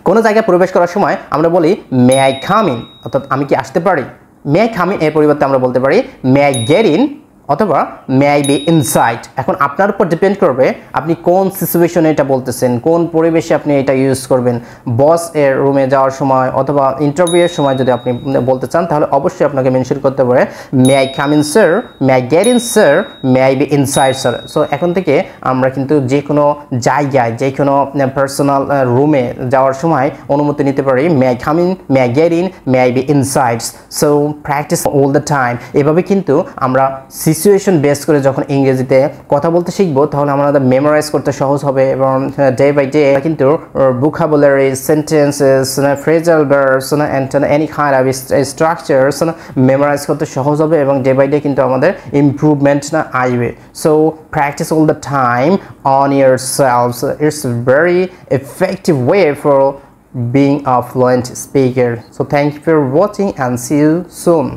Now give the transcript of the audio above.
কোনো জায়গায় প্রবেশ করার সময় আমরা বলি মে আই কাম ইন, অর্থাৎ আমি কি আসতে পারি। মে আই কাম ইন এর পরিবর্তে আমরা বলতে পারি মে আই গেট ইন অথবা মে আই বি ইনসাইড। এখন আপনার উপর ডিপেন্ড করবে আপনি কোন সিচুয়েশনে এটা বলতেছেন, কোন পরিবেশে আপনি এটা ইউজ করবেন। বস এর রুমে যাওয়ার সময় অথবা ইন্টারভিউয়ের সময় যদি আপনি বলতে চান তাহলে অবশ্যই আপনাকে মেনশন করতে পারে may I come in sir, may I get in sir, may I be inside sir. So এখন থেকে আমরা কিন্তু যে কোনো জায়গায় যে কোনো পার্সোনাল রুমে যাওয়ার সময় অনুমতি নিতে পারি may I come in, may I get in, may I be inside. So practice all the time. এভাবে কিন্তু আমরা সিচুয়েশন বেস করে যখন ইংরেজিতে কথা বলতে শিখবো তাহলে আমাদের মেমোরাইজ করতে সহজ হবে এবং ডে বাই ডে কিন্তু vocabulary, sentences, phrasal verbs and any kind of structures memorize করতে সহজ হবে এবং ডে বাই ডে কিন্তু আমাদের ইমপ্রুভমেন্ট আসবে। So practice all the time on yourselves. It's a very effective way for being a fluent speaker. So thank you for watching and see you soon.